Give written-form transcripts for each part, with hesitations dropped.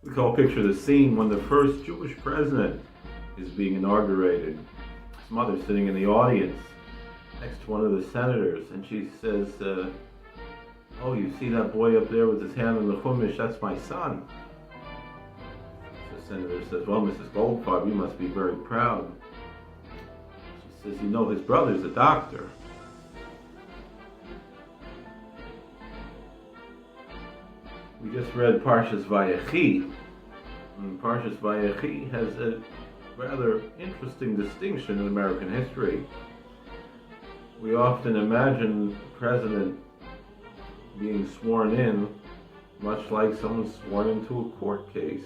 We can all picture the scene when the first Jewish president is being inaugurated. His mother's sitting in the audience next to one of the senators, and she says, "Oh, you see that boy up there with his hand on the chumash? That's my son." The senator says, "Well, Mrs. Goldfarb, you must be very proud." She says, "You know, his brother's a doctor." We just read Parshas VaYechi, and Parshas VaYechi has a rather interesting distinction in American history. We often imagine the president being sworn in much like someone sworn into a court case.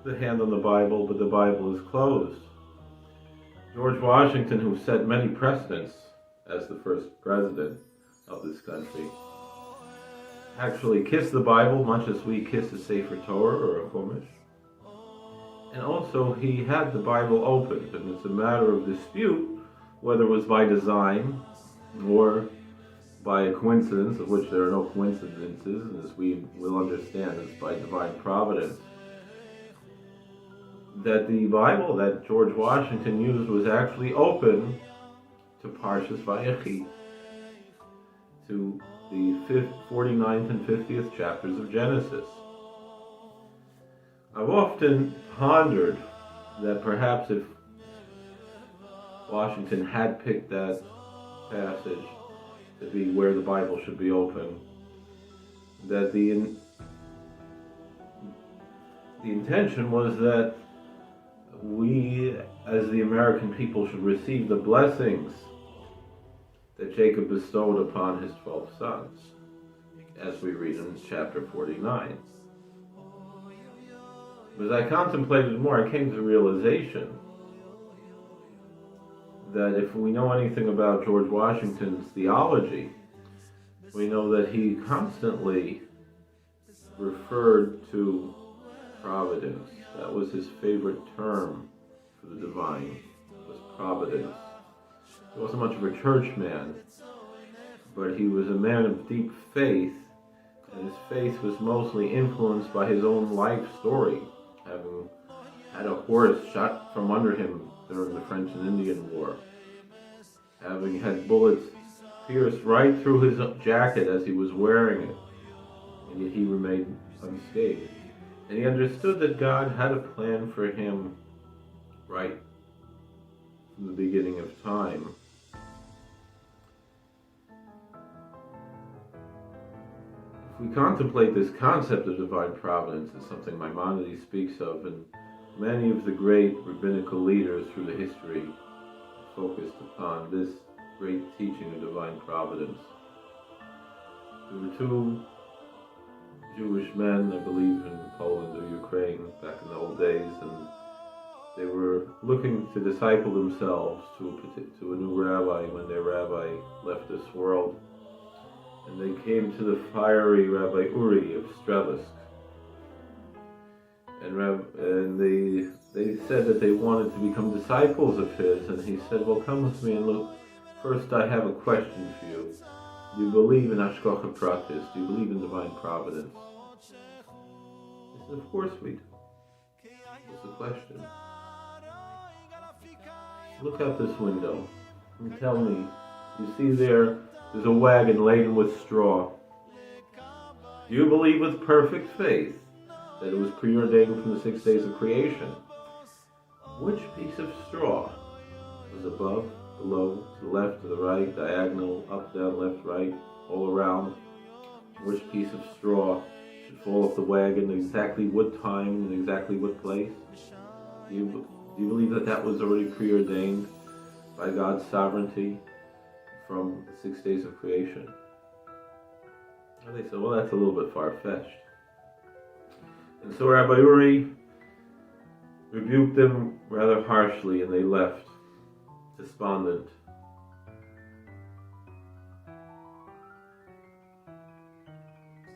The hand on the Bible, but the Bible is closed. George Washington, who set many precedents as the first president of this country, actually kissed the Bible much as we kiss a Sefer Torah or a Chumash. And also he had the Bible opened, and it's a matter of dispute whether it was by design or by a coincidence, of which there are no coincidences, and as we will understand, it's by divine providence, that the Bible that George Washington used was actually open to Parshas VaYechi, to the 49th and 50th chapters of Genesis. I've often pondered that perhaps if Washington had picked that passage to be where the Bible should be open, that the intention was that we, as the American people, should receive the blessings that Jacob bestowed upon his 12 sons, as we read in chapter 49. As I contemplated more, I came to the realization that if we know anything about George Washington's theology, we know that he constantly referred to Providence. That was his favorite term for the divine, was Providence. He wasn't much of a church man, but he was a man of deep faith, and his faith was mostly influenced by his own life story, having had a horse shot from under him during the French and Indian War, having had bullets pierced right through his jacket as he was wearing it, and yet he remained unscathed. And he understood that God had a plan for him right from the beginning of time. If we contemplate this concept of divine providence, it's something Maimonides speaks of, and many of the great rabbinical leaders through the history focused upon this great teaching of divine providence. There were two Jewish men, I believe, in Poland or Ukraine back in the old days, and they were looking to disciple themselves to a new rabbi when their rabbi left this world. And they came to the fiery Rabbi Uri of Strelisk. And they said that they wanted to become disciples of his, and he said, "Well, come with me and look. First, I have a question for you. Do you believe in Hashgachah Pratis? Do you believe in divine providence?" He said, "Of course we do." What's the question? Look out this window and tell me, you see there's a wagon laden with straw. Do you believe with perfect faith that it was preordained from the 6 days of creation? Which piece of straw was above, below, to the left, to the right, diagonal, up, down, left, right, all around? Which piece of straw should fall off the wagon, exactly what time and exactly what place? Do you believe that that was already preordained by God's sovereignty from the 6 days of creation? And they said, well, that's a little bit far-fetched. And so Rabbi Uri rebuked them rather harshly, and they left, despondent.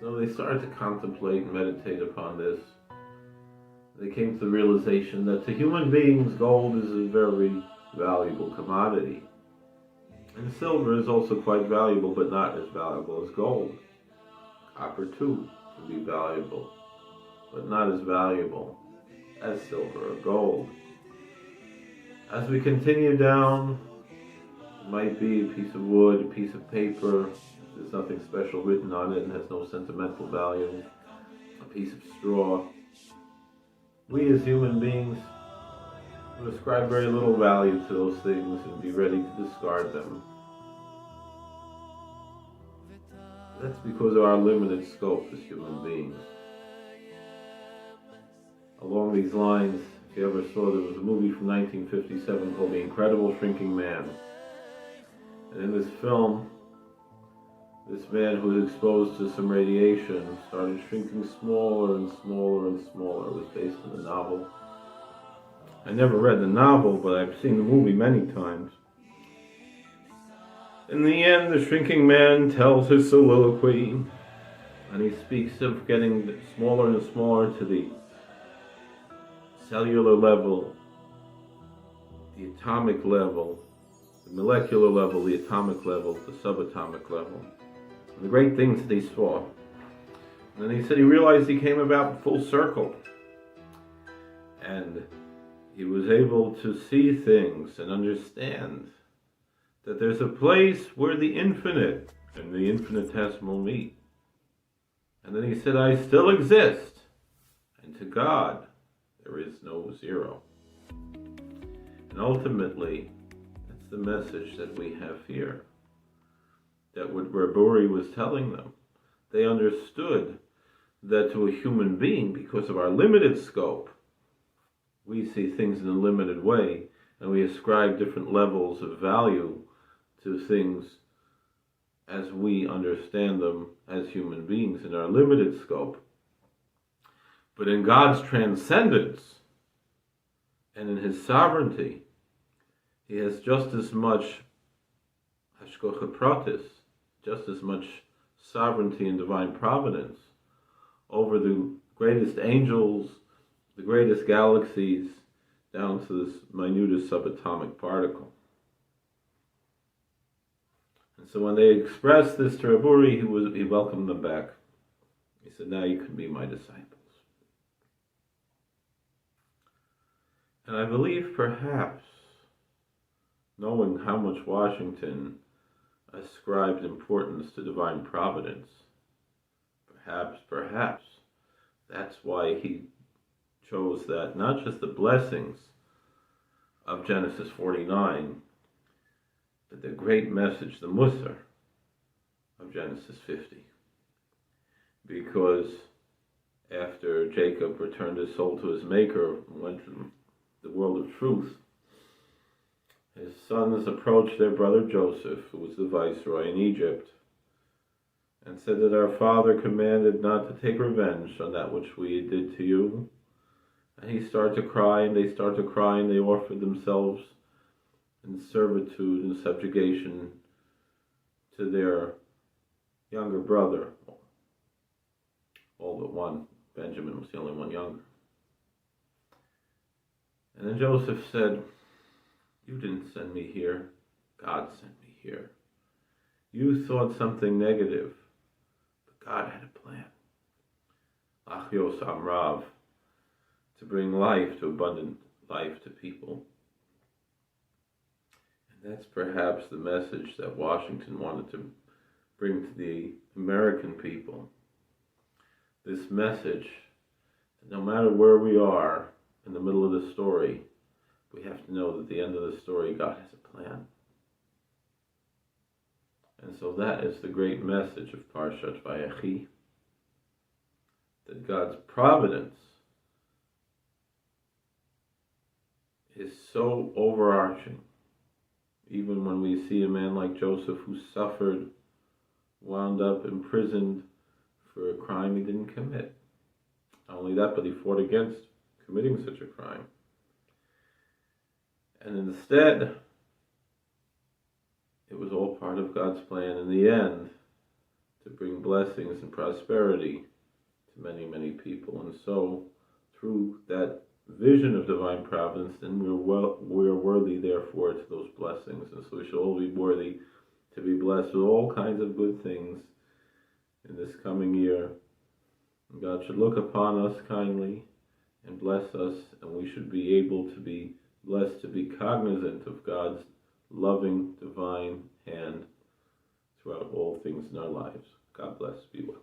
So they started to contemplate and meditate upon this. They came to the realization that to human beings, gold is a very valuable commodity. And silver is also quite valuable, but not as valuable as gold. Copper, too, can be valuable, but not as valuable as silver or gold. As we continue down, it might be a piece of wood, a piece of paper, there's nothing special written on it and has no sentimental value, a piece of straw. We as human beings would ascribe very little value to those things and be ready to discard them. That's because of our limited scope as human beings. Along these lines, if you ever saw, there was a movie from 1957 called The Incredible Shrinking Man. And in this film, this man who was exposed to some radiation started shrinking smaller and smaller and smaller. It was based on a novel. I never read the novel, but I've seen the movie many times. In the end, the shrinking man tells his soliloquy, and he speaks of getting smaller and smaller to the cellular level, the atomic level, the molecular level, the atomic level, the subatomic level, and the great things that he saw. And then he said he realized he came about full circle, and he was able to see things and understand that there's a place where the infinite and the infinitesimal meet. And then he said, I still exist, and to God there is no zero. And ultimately, that's the message that we have here. That what Rebbe was telling them, they understood that to a human being, because of our limited scope, we see things in a limited way, and we ascribe different levels of value to things as we understand them as human beings in our limited scope. But in God's transcendence and in His sovereignty, He has just as much Hashgachah Pratis, just as much sovereignty and divine providence over the greatest angels, the greatest galaxies, down to this minutest subatomic particle. And so when they expressed this to Rebbe, he welcomed them back. He said, now you can be my disciples. And I believe perhaps, knowing how much Washington ascribed importance to divine providence, perhaps, that's why he chose that, not just the blessings of Genesis 49, but the great message, the Mussar of Genesis 50. Because after Jacob returned his soul to his maker and went to the world of truth, his sons approached their brother Joseph, who was the viceroy in Egypt, and said that our father commanded not to take revenge on that which we did to you. And he started to cry, and they started to cry, and they offered themselves in servitude and subjugation to their younger brother. All but one. Benjamin was the only one younger. And then Joseph said, you didn't send me here. God sent me here. You thought something negative, but God had a plan. Achios Amrav, to bring life, to abundant life to people. And that's perhaps the message that Washington wanted to bring to the American people. This message that no matter where we are in the middle of the story, we have to know that at the end of the story, God has a plan. And so that is the great message of Parshas VaYechi, that God's providence is so overarching. Even when we see a man like Joseph who suffered, wound up imprisoned for a crime he didn't commit. Not only that, but he fought against committing such a crime. And instead, it was all part of God's plan in the end to bring blessings and prosperity to many, many people. And so, through that vision of divine providence, then we're worthy, therefore, to those blessings. And so we should all be worthy to be blessed with all kinds of good things in this coming year. God should look upon us kindly and bless us, and we should be able to be blessed to be cognizant of God's loving, divine hand throughout all things in our lives. God bless. Be well.